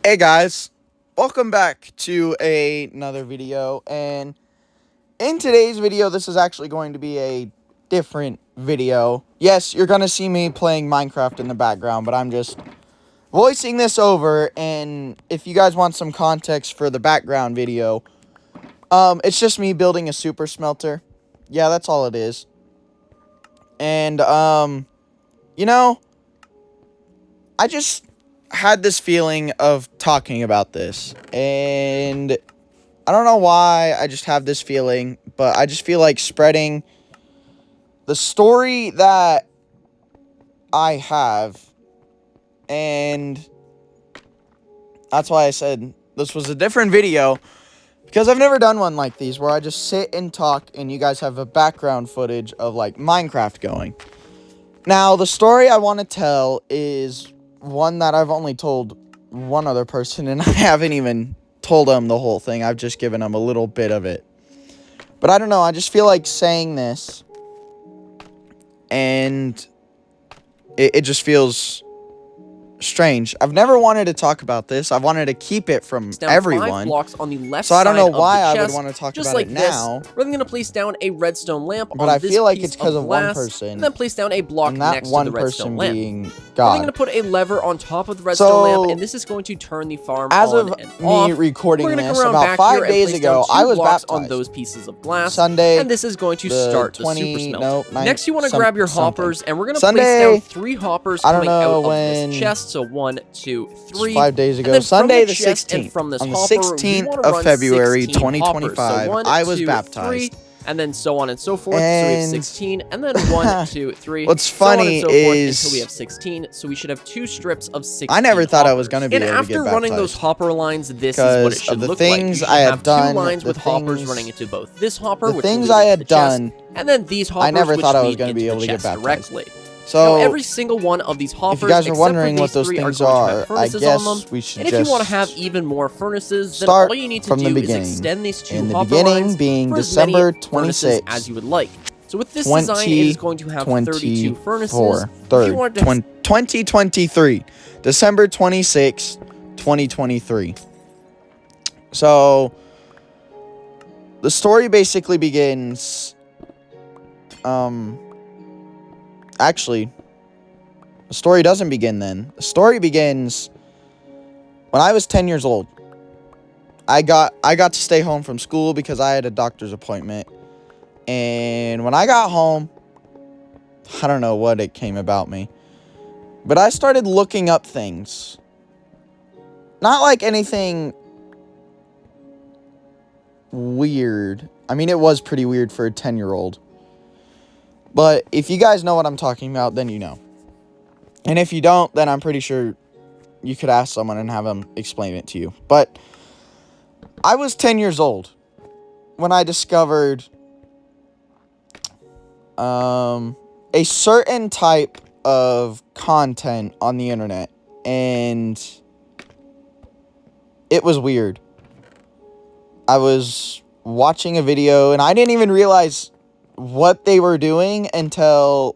Hey guys, welcome back to another video, and in today's video, this is actually going to be a different video. Yes, you're gonna see me playing Minecraft in the background, but I'm just voicing this over, and if you guys want some context for the background video, it's just me building a super smelter. Yeah, that's all it is. And, you know, I just had this feeling of talking about this, and I don't know why, I just have this feeling, but I just feel like spreading the story that I have, and that's why I said this was a different video, because I've never done one like these, where I just sit and talk, and you guys have a background footage of, like, Minecraft going. Now, the story I want to tell is one that I've only told one other person, and I haven't even told them the whole thing. I've just given them a little bit of it. But I don't know, I just feel like saying this, and it just feels strange. I've never wanted to talk about this. I wanted to keep it from everyone. Blocks on the left so I don't know side why of the I would chest, want to talk just about like it now. We're then going to place down a redstone lamp But on I this feel like piece it's because of one glass, person. and then place down a block And that next one to the redstone person lamp. being We're God. going to put a lever on top of the redstone lamp, and this is going to turn the farm As on of and me off. recording We're gonna this, come around about back 5 here and days place ago, down two I was blocks baptized. on those pieces of glass, Sunday, and this is going to the start the 20 super no, smelter. 9 Next, you want to grab your hoppers, and we're going to place Sunday, down 3 hoppers I don't coming out know of when, this chest. So 1, 2, 3. 5 days And ago, then from Sunday the chest and 16th, from this on the hopper, we 16th wanna of run February 16 hoppers. 2025, So 1, I was 2, baptized. 3, and then so on and so forth. So we have And 16, and then 1, 2, 3. what's so on funny and so forth is until we have 16. So we should have 2 strips of 16. I never thought I was hoppers. going to be And able to get after running those baptized. hopper lines, this is what it Because should of the look like. You things should I had have done, 2 lines the with hoppers things- running into both this hopper, the which things will lead I into had the chest, done, and then these hoppers, I never which thought I was lead going to be into able the to get chest baptized. directly. So, now, every single one of these hoppers, if you guys are except wondering for what these those 3 things going to are, have I furnaces on them. guess we should And if you want to just have even more furnaces, then start all you need to from the do is beginning. extend these 2 In the hopper beginning lines being for December as many furnaces 26th, as you would like. So with this design, it is going to have 32 furnaces. If you want to 2023, December 26th, 2023. So the story basically begins. Actually, the story doesn't begin then. The story begins when I was 10 years old. I got to stay home from school because I had a doctor's appointment. And when I got home, I don't know what it came about me, but I started looking up things. Not like anything weird. I mean, it was pretty weird for a 10-year-old. But if you guys know what I'm talking about, then you know. And if you don't, then I'm pretty sure you could ask someone and have them explain it to you. But I was 10 years old when I discovered a certain type of content on the internet, and it was weird. I was watching a video, and I didn't even realize what they were doing until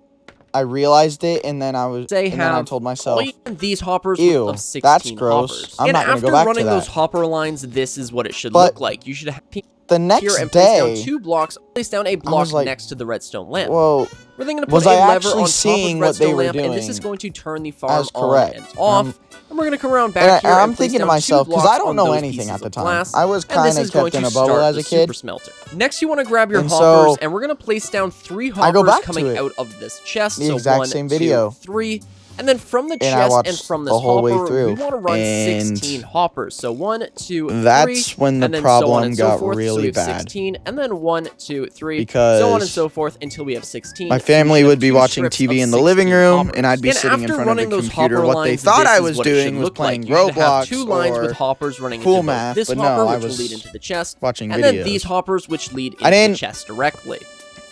I realized it, and then I told myself, these hoppers ew, of 16 that's gross. hoppers. I'm not going to go back to that. After running those hopper lines, this is what it should But look like. You should have the next here and day, place down 2 blocks, place down a block like, next to the redstone lamp. whoa, We're then going to put was a I lever actually on top seeing of the what they redstone were lamp, doing and this is going to turn the farm as correct? on and off. And we're going to come around back here I'm and place thinking to down myself, 2 because blocks I don't on know those anything pieces at the of time. glass, I was and kind this of is going kept in to a bubble start as the a kid. super smelter. Next, you want to grab your And hoppers, so, and we're going to place down 3 I go hoppers back to coming it. out of this chest. The So exact 1, same 2, video. 3. And then from the And I chest watched and from this the whole way hopper, through, we want to run and 16 hoppers. So 1, 2, 3. that's when the and then so on problem and so got forth. really so we have bad. 16, and then 1, 2, 3, Because so on and so forth until we have 16. my So we family should have would be 2 watching strips TV of in the living 16 room, hoppers. and I'd be And sitting in after front of the running those computer. hopper What they lines, thought this I is was what it doing should was look playing like. You should have Roblox 2 lines with or hoppers running Cool into both Math, this but hopper, no, I which will was lead into the chest, watching and videos. then these hoppers, which lead into I the didn't chest directly.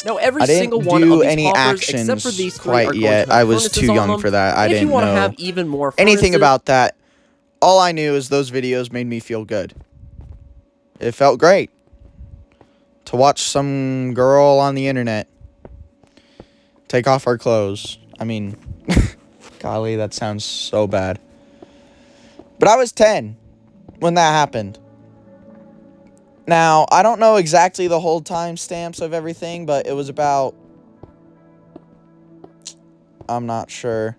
Now, every I didn't single one do of these any hoppers, actions except for these 3, are quite going yet. to have I was furnaces too on young them. for that. I And if didn't you want to know have even more anything furnaces, about that. All I knew is those videos made me feel good. It felt great to watch some girl on the internet take off her clothes. I mean, golly, that sounds so bad. But I was 10. when that happened. Now, I don't know exactly the whole timestamps of everything, but it was about... I'm not sure.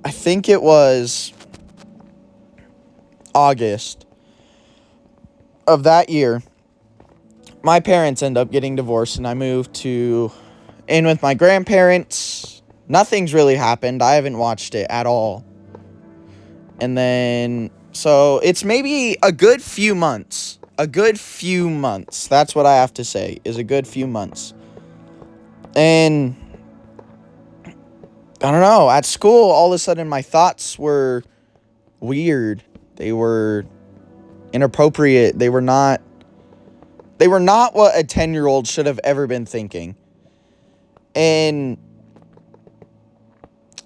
I think it was August of that year. My parents end up getting divorced, and I moved in with my grandparents. Nothing's really happened. I haven't watched it at all. And then... So, it's maybe a good few months. A good few months. That's what I have to say, is a good few months. And, I don't know, at school, all of a sudden, my thoughts were weird. They were inappropriate. They were not what a 10-year-old should have ever been thinking. And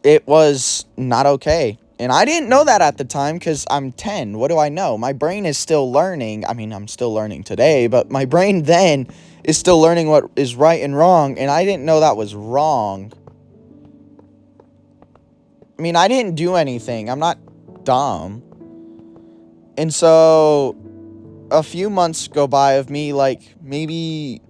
it was not okay. And I didn't know that at the time because I'm 10. What do I know? My brain is still learning. I mean, I'm still learning today, but my brain then is still learning what is right and wrong, and I didn't know that was wrong. I mean, I didn't do anything. I'm not dumb. And so, a few months go by of me, like, maybe...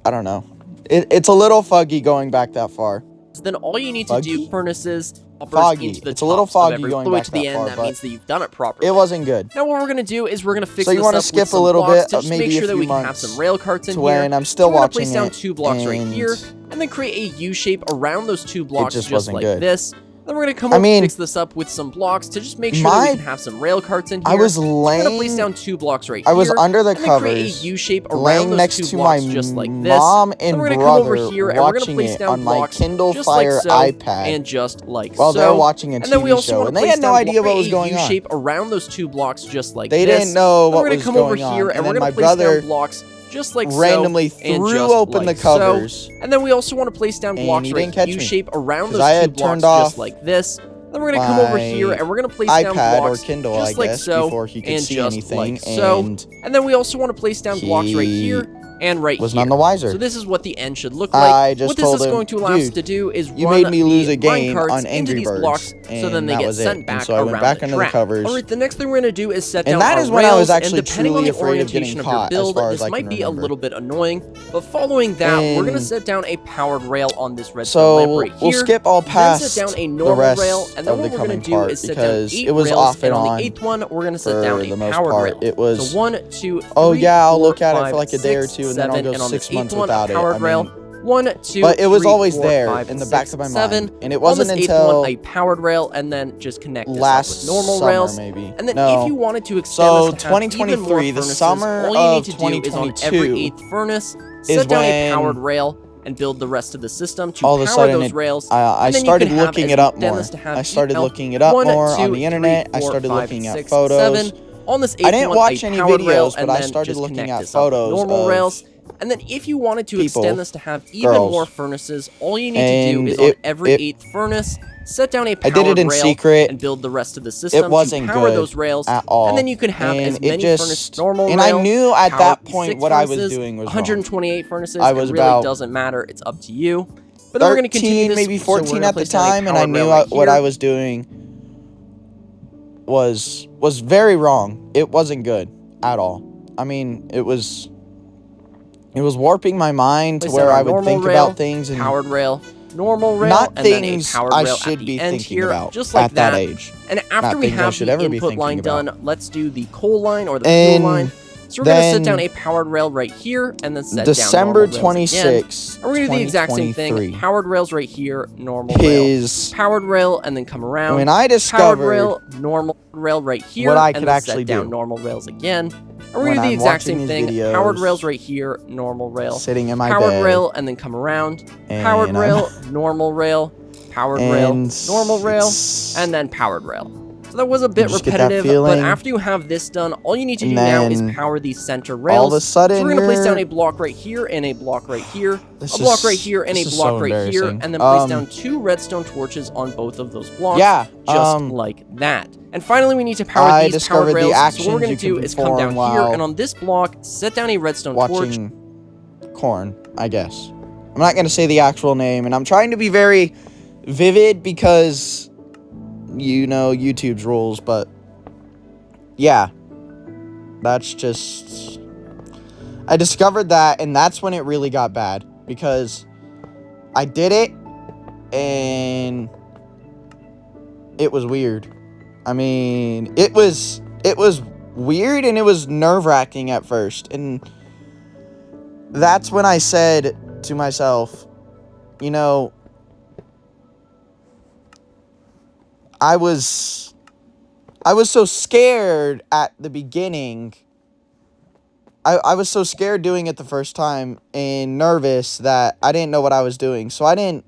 I don't know. It's a little fuggy going back that far. Then all you need to do, furnaces... Foggy. Into the it's a little foggy going back to the that end. far, That means that you've done it properly. It wasn't good. Now what we're gonna do is we're gonna fix so you want to skip a little bit, maybe make sure that a we few can have months some rail carts in to here. when I'm still watching place down it, 2 blocks right here, and then create a U shape around those 2 blocks just like this. Then we're gonna come up and fix this up with some blocks to just make sure that we can have some rail carts in here. I was laying. We're gonna place down 2 blocks right here. I was here, under the and covers, create a U shape around laying those next 2 to blocks my just like this. mom and then we're gonna brother come over here and we're gonna place down on my blocks Kindle just Fire like so, iPad, and just like while so. they're watching a TV show, and they had no idea what was going on. Shape around those 2 blocks just like they this. didn't know what was going on. We're gonna come over here and we're gonna my place brother down blocks just like randomly so, and threw just open like the covers. So. And then we also want to place down blocks right U-shape around those 2 blocks just like this. Then we're gonna come over here and we're gonna place down blocks or Kindle, just like so, before he could and see just anything, like so. And then we also want to place down blocks right here and right was here. none the wiser. So this is what the end should look like. What this is going to allow us to do is you run made me lose the a game minecarts on Angry into these Birds, blocks, so then they get sent back so I went around back the under track. the covers. All right, the next thing we're gonna do is set down and that our is when I was rails, actually and depending on truly the afraid of getting orientation of caught, your as build, far as this I might can be a remember. little bit annoying. But following that, we're gonna set down a powered rail on this redstone lamp right here. We'll skip all past then set down a normal rail, and then what we're gonna do is set down 8 it was rails, off and and on the 8th one, we're gonna set down a powered rail. It was so 1, 2, 3, oh yeah, I'll 4, look at 5, it for like a day or 6, two, and then I'll 7, go on 6 this months 8th one, without it. Powered rail. 1, 2, but it was 3, always 4, there 5, in the 6, back of my 7. mind, and it wasn't on this until 8th one, a powered rail, and then just connect this last up with normal summer, rails. maybe. And then no. if you wanted to extend so this to have 2023, even more the furnaces, summer all you of need to do is on every 8th furnace, set down a powered rail, and build the rest of the system to all of a power sudden those rails. I started looking it up more. I started looking it up more on the internet. I started looking at photos. On this 8th I didn't one, watch a any powered rail, videos, and but I then started just looking connect at this up with photos normal of rails. And then if you wanted to extend this to have even girls. more furnaces, all you need to do is on every 8th furnace, set down a powered I did it in rail secret. and build the rest of the system It wasn't to power good those rails at all. and then you can have and as many furnaces normal and rail, I knew at that powered point 6 what I was furnaces, doing was 128 furnaces. I was it really about doesn't matter. It's up to you. But then we're going to continue this, maybe 14 so at the time, and I knew what I was doing was very wrong. It wasn't good at all. I mean, it was warping my mind to where I would think about things and powered rail, normal rail, not and things then a powered I rail should at be the end thinking here, about just like at that age. And after we have the input line done, let's do the coal line or the fuel line. So we're going to set down a powered rail right here, and then set December down normal rails again. 26th, And we're going to do the exact same thing. Powered rails right here, normal rail. Powered rail, and then come around. When I discovered powered rail, normal rail right here, what I and could then actually set down do. normal rails again. And we're going to do the exact same thing. Powered rails right here, normal rail. Sitting in my powered bed. rail, and then come around. And Powered rail, normal rail. Powered rail, normal rail, and then powered rail. So that was a bit repetitive, but after you have this done, all you need to do now is power these center rails. All of a sudden, so we're going to place down a block right here, and a block right here, a block right here, and a block right here, and then place down 2 redstone torches on both of those blocks, just like that. And finally, we need to power these powered rails, so what we're going to do is come down here, and on this block, set down a redstone torch. Corn, I guess. I'm not going to say the actual name, and I'm trying to be very vivid because YouTube's rules, but yeah, that's just, I discovered that, and that's when it really got bad, because I did it, and it was weird. I mean, it was weird, and it was nerve-wracking at first, and that's when I said to myself, I was so scared at the beginning. I was so scared doing it the first time and nervous that I didn't know what I was doing. So I didn't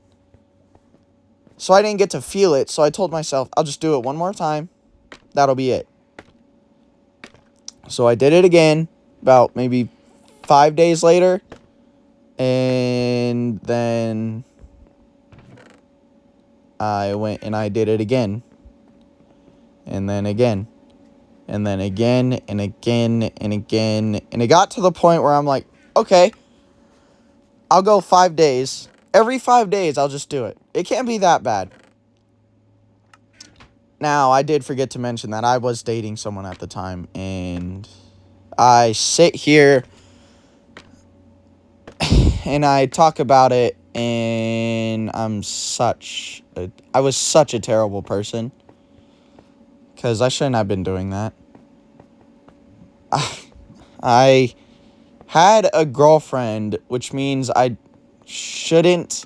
get to feel it. So I told myself, I'll just do it one more time. That'll be it. So I did it again about maybe 5 days later. And then I went and I did it again. And then again. And then again and again and again. And it got to the point where I'm like, okay, I'll go 5 days. Every 5 days, I'll just do it. It can't be that bad. Now, I did forget to mention that I was dating someone at the time. And I sit here and I talk about it. And I was such a terrible person. Because I shouldn't have been doing that. I had a girlfriend, which means I shouldn't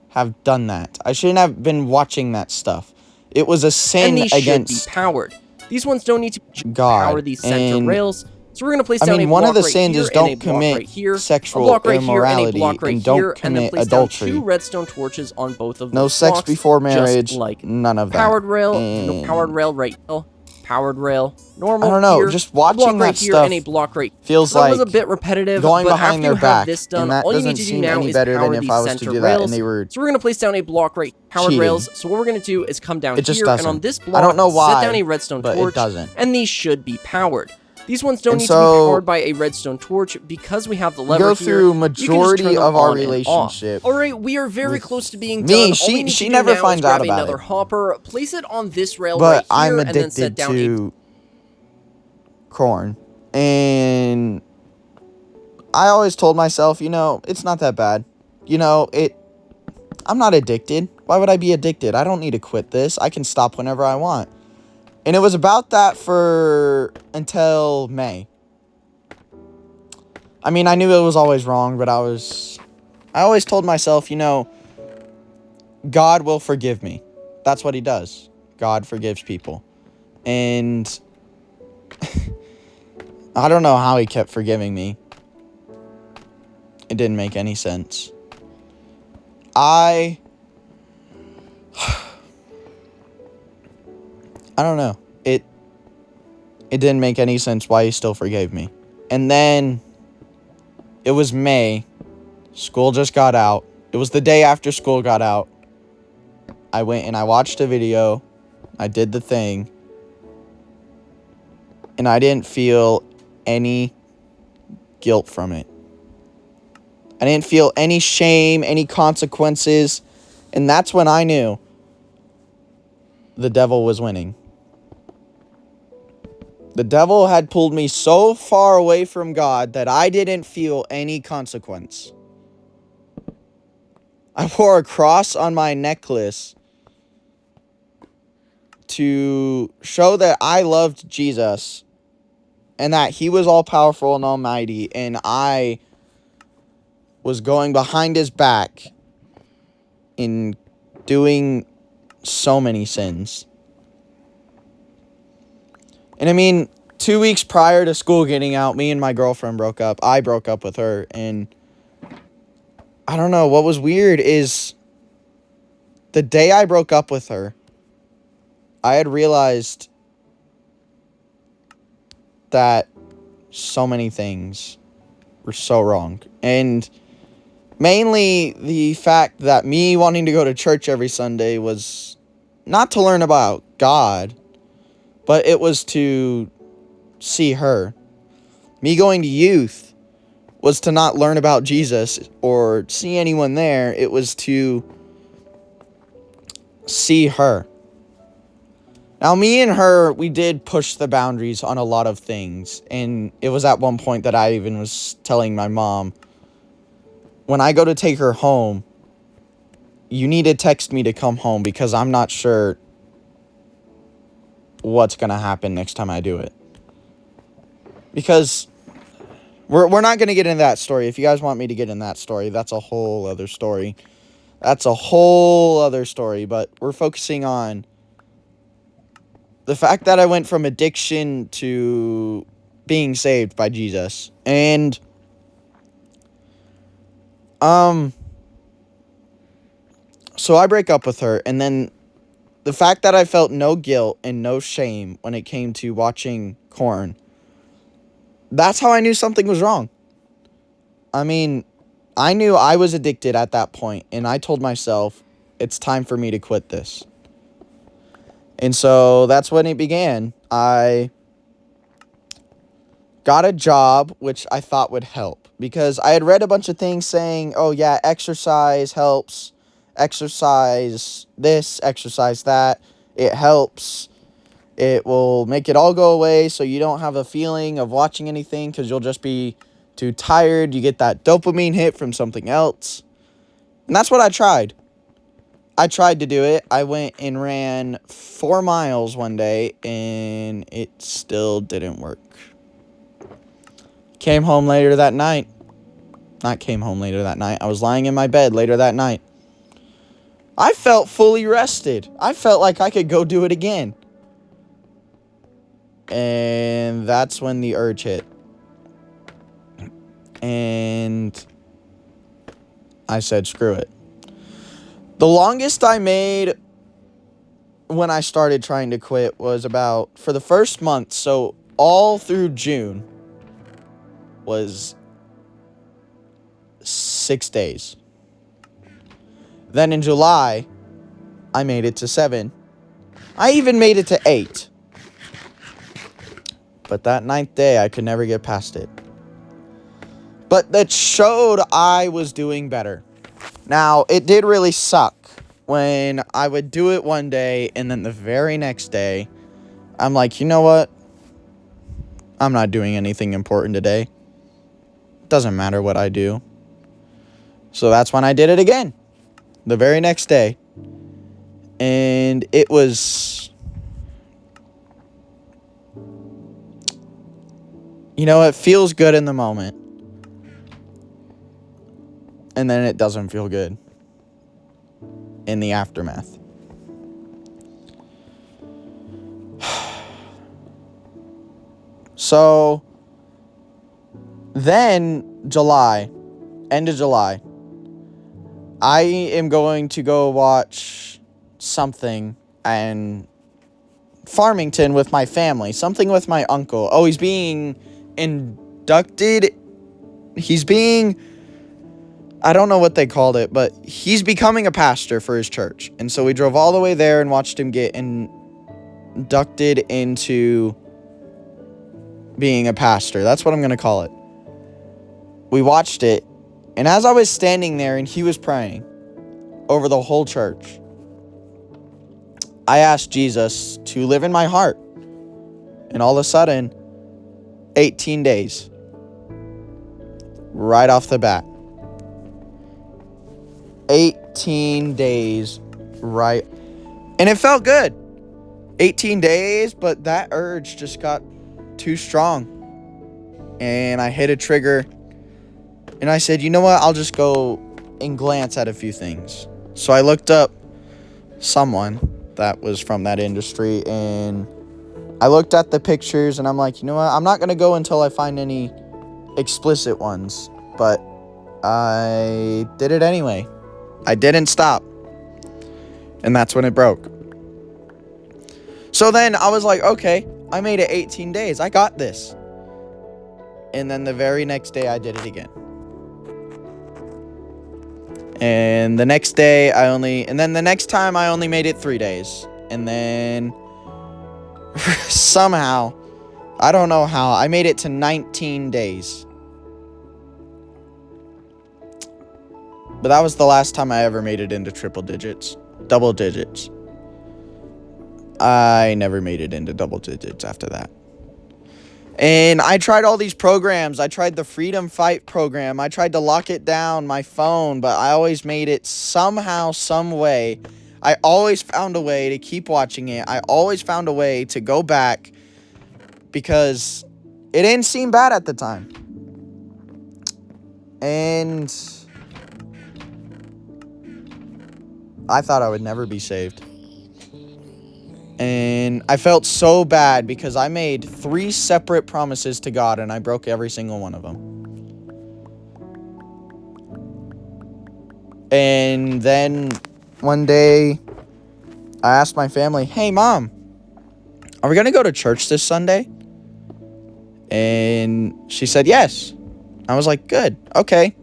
have done that. I shouldn't have been watching that stuff. It was a sin against should be powered. These ones don't need to God. Power these center rails. So we're going to place down a block one of the right sins is don't commit sexual immorality and don't commit adultery. 2 redstone torches on both of those no sex blocks, before marriage, like none of that. Powered rail, no powered rail right. Powered rail, normal. I don't know, here, just watching that right here, stuff and a block right. feels that like was a bit repetitive. going but behind after their back, this done, and that all you doesn't need to do seem now any is better power than if I was to do that and they were So we're going to place down a block right, powered cheating. rails. So what we're going to do is come down it just here, doesn't. and on this block, I don't know why, set down a redstone but torch, it doesn't. and these should be powered. These ones don't need to be powered by a redstone torch because we have the lever go here. Through majority of our relationship. All right, we are very close to being done. She never finds out about another it. hopper, place it on this rail but right here, I'm and then set addicted down to corn, and I always told myself, it's not that bad. I'm not addicted. Why would I be addicted? I don't need to quit this. I can stop whenever I want. And it was about that until May. I mean, I knew it was always wrong, but I always told myself, God will forgive me. That's what he does. God forgives people. And I don't know how he kept forgiving me. It didn't make any sense. I don't know. It didn't make any sense why he still forgave me. And then it was May. School just got out. It was the day after school got out. I went and I watched a video. I did the thing. And I didn't feel any guilt from it. I didn't feel any shame, any consequences. And that's when I knew the devil was winning. The devil had pulled me so far away from God that I didn't feel any consequence. I wore a cross on my necklace to show that I loved Jesus and that he was all-powerful and almighty, and I was going behind his back in doing so many sins. And I mean, 2 weeks prior to school getting out, me and my girlfriend broke up. I broke up with her, and I don't know, what was weird is the day I broke up with her, I had realized that so many things were so wrong. And mainly the fact that me wanting to go to church every Sunday was not to learn about God, but it was to see her. Me going to youth was to not learn about Jesus or see anyone there. It was to see her. Now, me and her, we did push the boundaries on a lot of things. And it was at one point that I even was telling my mom, when I go to take her home, you need to text me to come home because I'm not sure what's going to happen next time I do it. Because we're not going to get into that story. If you guys want me to get in that story, that's a whole other story. That's a whole other story. But we're focusing on the fact that I went from addiction to being saved by Jesus. And so I break up with her, and then the fact that I felt no guilt and no shame when it came to watching Korn, that's how I knew something was wrong. I mean, I knew I was addicted at that point, and I told myself, it's time for me to quit this. And so that's when it began. I got a job, which I thought would help. Because I had read a bunch of things saying, oh yeah, exercise helps. Exercise this, exercise that. It helps. It will make it all go away so you don't have a feeling of watching anything because you'll just be too tired. You get that dopamine hit from something else. And that's what I tried. I tried to do it. I went and ran 4 miles one day, and it still didn't work. Came home later that night. Not came home later that night. I was lying in my bed later that night. I felt fully rested. I felt like I could go do it again. And that's when the urge hit. And I said, screw it. The longest I made when I started trying to quit was about, for the first month, so all through June, was 6 days. Then in July, I made it to 7. I even made it to 8. But that 9th day, I could never get past it. But that showed I was doing better. Now, it did really suck when I would do it one day, and then the very next day, I'm like, you know what? I'm not doing anything important today. Doesn't matter what I do. So that's when I did it again. The very next day. And it was... You know, it feels good in the moment. And then it doesn't feel good in the aftermath. So, then July, end of July, I am going to go watch something in Farmington with my family, something with my uncle. Oh, he's being inducted. He's being... I don't know what they called it, but he's becoming a pastor for his church. And so we drove all the way there and watched him get inducted into being a pastor. That's what I'm going to call it. We watched it, and as I was standing there and he was praying over the whole church, I asked Jesus to live in my heart. And all of a sudden, 18 days. Right off the bat. 18 days, right? And it felt good. 18 days, but that urge just got too strong. And I hit a trigger. And I said, you know what? I'll just go and glance at a few things. So I looked up someone that was from that industry. And I looked at the pictures. And I'm like, you know what? I'm not going to go until I find any explicit ones. But I did it anyway. I didn't stop. And that's when it broke. So then I was like, okay, I made it 18 days. I got this. And then the very next day I did it again. And the next day and then the next time I only made it 3 days. And then somehow, I don't know how, I made it to 19 days. But that was the last time I ever made it into double digits. I never made it into double digits after that. And I tried all these programs. I tried the Freedom Fight program. I tried to lock it down, my phone, but I always made it somehow, some way. I always found a way to keep watching it. I always found a way to go back because it didn't seem bad at the time. And I thought I would never be saved. And I felt so bad because I made 3 separate promises to God and I broke every single one of them. And then one day I asked my family, "Hey, Mom, are we going to go to church this Sunday?" And she said, "Yes." I was like, "Good. Okay.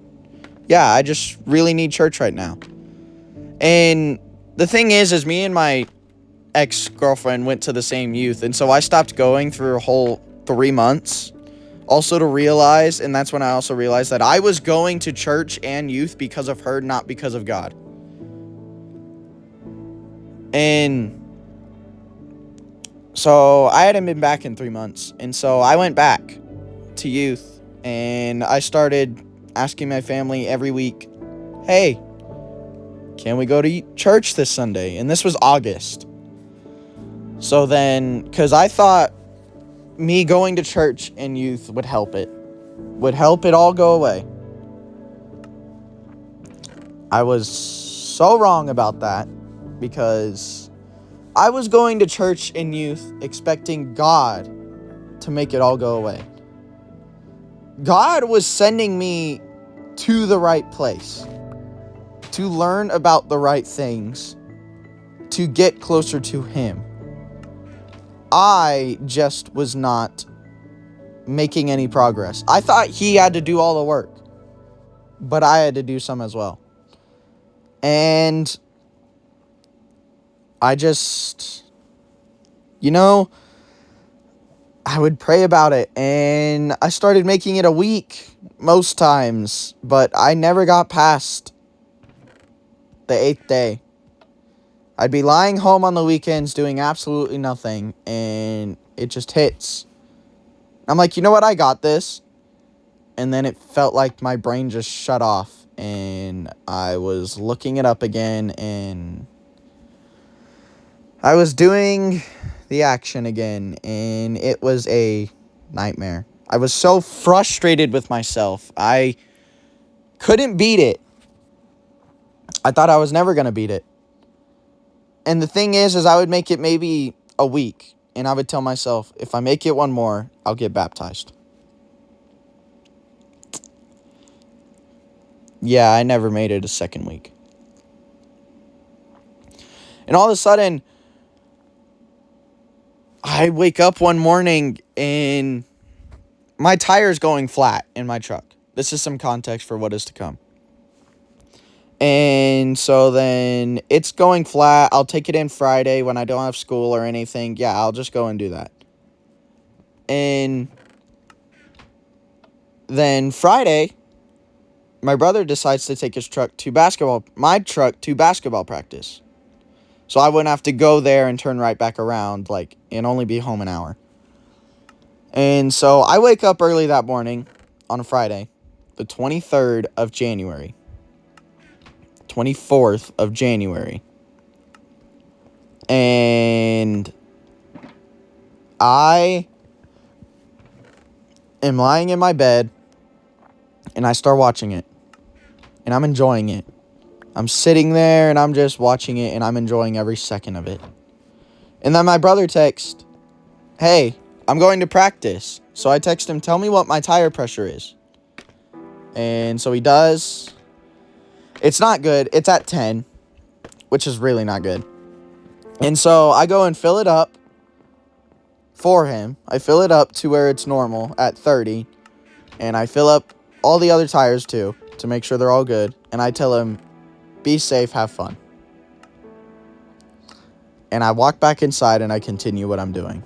Yeah, I just really need church right now." And the thing is me and my ex-girlfriend went to the same youth. And so I stopped going through a whole 3 months. Also to realize, and that's when I also realized that I was going to church and youth because of her, not because of God. And so I hadn't been back in 3 months. And so I went back to youth and I started asking my family every week, "Hey, can we go to church this Sunday?" And this was August. So then, because I thought me going to church and youth would help it all go away. I was so wrong about that because I was going to church and youth expecting God to make it all go away. God was sending me to the right place, to learn about the right things, to get closer to Him. I just was not making any progress. I thought He had to do all the work, but I had to do some as well. And I just, I would pray about it, and I started making it a week most times, but I never got past the 8th day. I'd be lying home on the weekends doing absolutely nothing, and it just hits. I'm like, you know what? I got this. And then it felt like my brain just shut off, and I was looking it up again, and I was doing the action again, and it was a nightmare. I was so frustrated with myself. I couldn't beat it. I thought I was never going to beat it. And the thing is I would make it maybe a week, and I would tell myself, if I make it one more, I'll get baptized. Yeah, I never made it a second week. And all of a sudden, I wake up one morning and my tire's going flat in my truck. This is some context for what is to come. And so then it's going flat. I'll take it in Friday when I don't have school or anything. Yeah, I'll just go and do that. And then Friday, my brother decides to take his truck to my truck to basketball practice. So I wouldn't have to go there and turn right back around, and only be home an hour. And so I wake up early that morning on a Friday, the 23rd of January. 24th of January. And I am lying in my bed, and I start watching it. And I'm enjoying it. I'm sitting there, and I'm just watching it, and I'm enjoying every second of it. And then my brother texts, "Hey, I'm going to practice." So I text him, "Tell me what my tire pressure is." And so he does. It's not good. It's at 10, which is really not good. And so I go and fill it up for him. I fill it up to where it's normal at 30. And I fill up all the other tires too to make sure they're all good. And I tell him, "Be safe, have fun." And I walk back inside and I continue what I'm doing.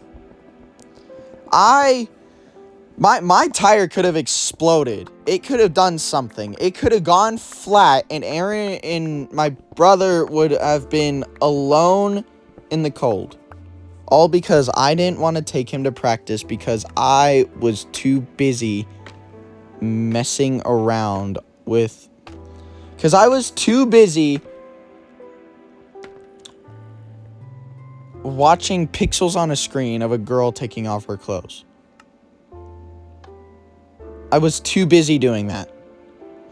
My tire could have exploded. It could have done something. It could have gone flat, and Aaron and my brother would have been alone in the cold. All because I didn't want to take him to practice because I was too busy messing around with... Because I was too busy watching pixels on a screen of a girl taking off her clothes. I was too busy doing that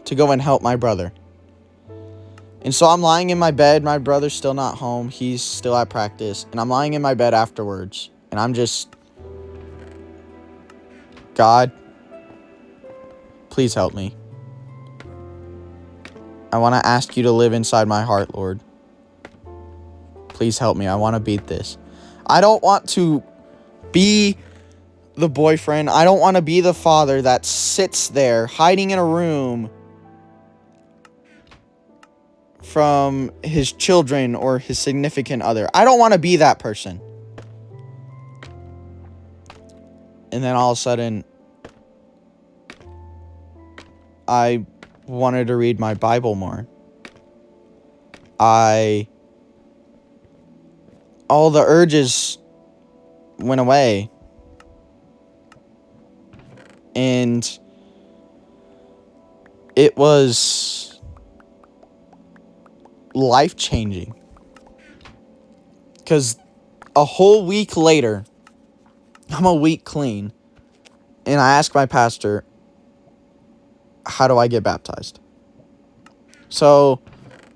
to go and help my brother. And so I'm lying in my bed. My brother's still not home. He's still at practice. And I'm lying in my bed afterwards. And I'm just... God, please help me. I want to ask you to live inside my heart, Lord. Please help me. I want to beat this. I don't want to be the boyfriend. I don't want to be the father that sits there hiding in a room from his children or his significant other. I don't want to be that person. And then all of a sudden, I wanted to read my Bible more. All the urges went away. And it was life-changing. Because a whole week later, I'm a week clean, and I asked my pastor, how do I get baptized? So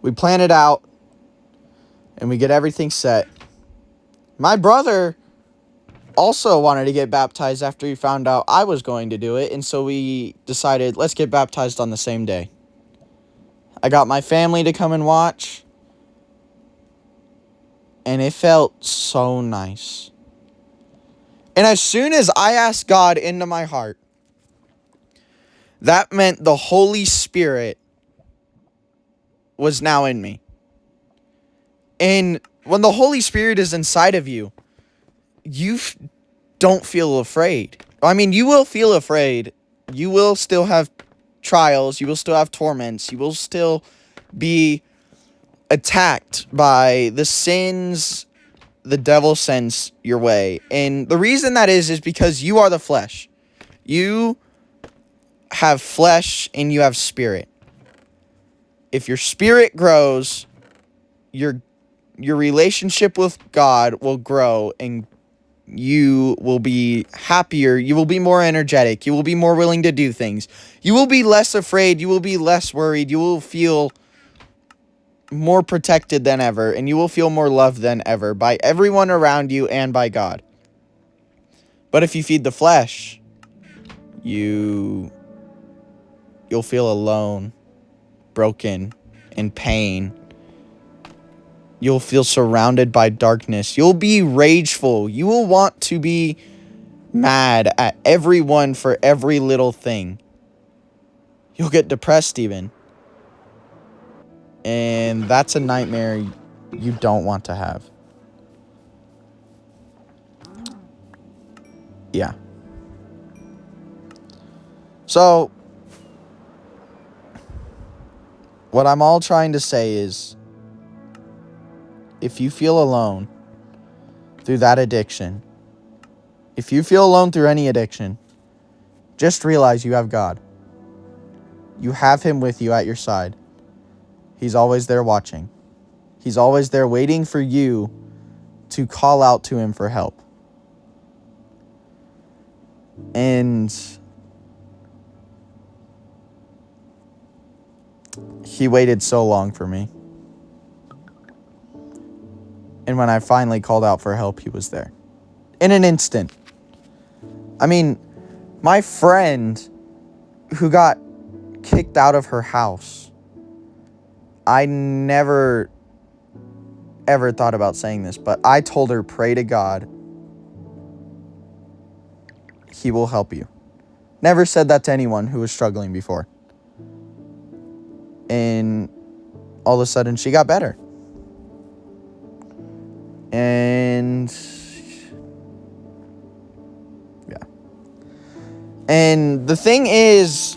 we plan it out, and we get everything set. My brother also wanted to get baptized after he found out I was going to do it, and so we decided, let's get baptized on the same day. I got my family to come and watch, and it felt so nice. And as soon as I asked God into my heart, that meant the Holy Spirit was now in me. And when the Holy Spirit is inside of you, you don't feel afraid. I mean, you will feel afraid. You will still have trials. You will still have torments. You will still be attacked by the sins the devil sends your way. And the reason that is because you are the flesh. You have flesh and you have spirit. If your spirit grows, your relationship with God will grow, and you will be happier. You will be more energetic. You will be more willing to do things. You will be less afraid. You will be less worried. You will feel more protected than ever, and you will feel more loved than ever by everyone around you and by God. But if you feed the flesh, you'll feel alone, broken, in pain. You'll feel surrounded by darkness. You'll be rageful. You will want to be mad at everyone for every little thing. You'll get depressed even. And that's a nightmare you don't want to have. Yeah. So, what I'm all trying to say is, if you feel alone through that addiction, if you feel alone through any addiction, just realize you have God. You have Him with you at your side. He's always there watching. He's always there waiting for you to call out to Him for help. And He waited so long for me. And when I finally called out for help, He was there. In an instant. I mean, my friend who got kicked out of her house, I never, ever thought about saying this, but I told her, pray to God. He will help you. Never said that to anyone who was struggling before. And all of a sudden, she got better. And yeah. And the thing is,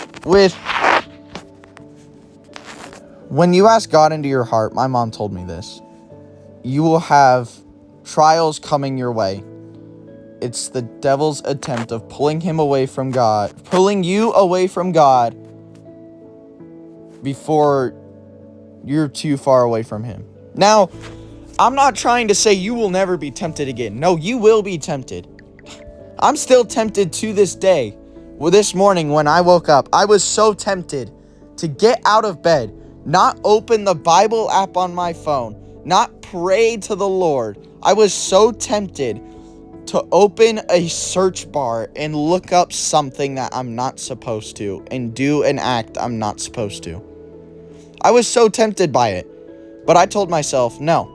when you ask God into your heart, my mom told me this, you will have trials coming your way. It's the devil's attempt of pulling you away from God before you're too far away from him. Now, I'm not trying to say you will never be tempted again. No, you will be tempted. I'm still tempted to this day. Well, this morning when I woke up, I was so tempted to get out of bed, not open the Bible app on my phone, not pray to the Lord. I was so tempted to open a search bar and look up something that I'm not supposed to and do an act I'm not supposed to. I was so tempted by it, but I told myself, no,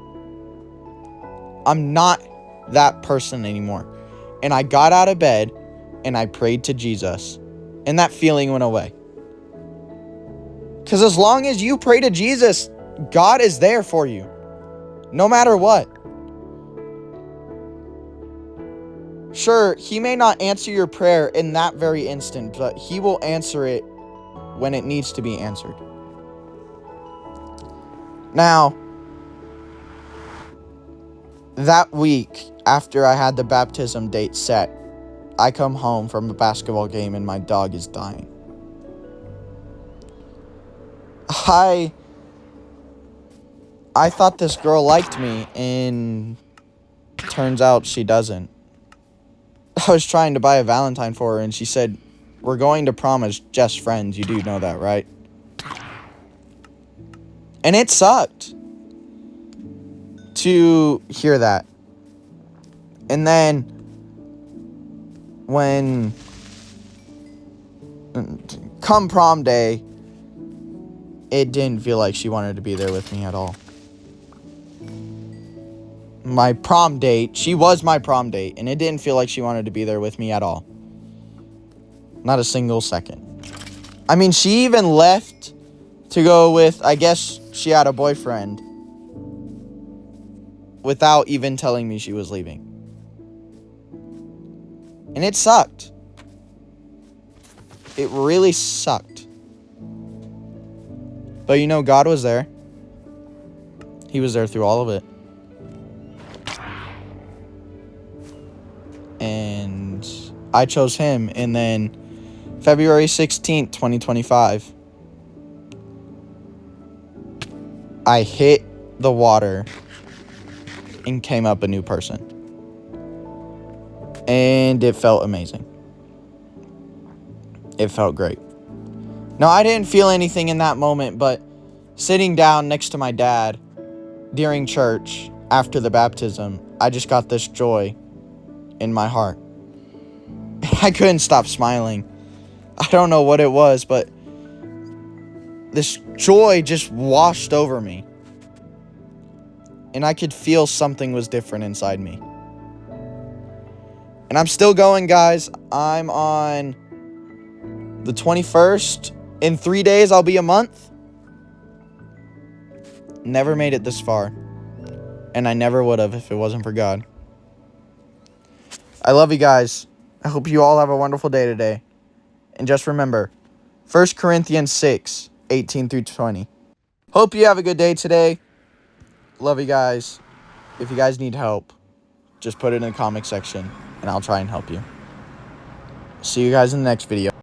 I'm not that person anymore. And I got out of bed and I prayed to Jesus, and that feeling went away. Because as long as you pray to Jesus, God is there for you, no matter what. Sure, he may not answer your prayer in that very instant, but he will answer it when it needs to be answered. Now, that week after I had the baptism date set, I come home from a basketball game and my dog is dying. I thought this girl liked me, and turns out she doesn't. I was trying to buy a Valentine for her, and she said, "We're going to prom as just friends. You do know that, right?" And it sucked to hear that. And then when come prom day, it didn't feel like she wanted to be there with me at all. My prom date, she was my prom date, and it didn't feel like she wanted to be there with me at all. Not a single second. I mean, she even left to go with, I guess she had a boyfriend, without even telling me she was leaving. And it sucked. It really sucked. But you know, God was there. He was there through all of it. And I chose him. And then February 16th, 2025, I hit the water and came up a new person. And it felt amazing. It felt great. No, I didn't feel anything in that moment, but sitting down next to my dad during church after the baptism, I just got this joy in my heart. I couldn't stop smiling. I don't know what it was, but this joy just washed over me. And I could feel something was different inside me. And I'm still going, guys. I'm on the 21st. In 3 days, I'll be a month. Never made it this far. And I never would have if it wasn't for God. I love you guys. I hope you all have a wonderful day today. And just remember, 1 Corinthians 6, 18 through 20. Hope you have a good day today. Love you guys. If you guys need help, just put it in the comment section, and I'll try and help you. See you guys in the next video.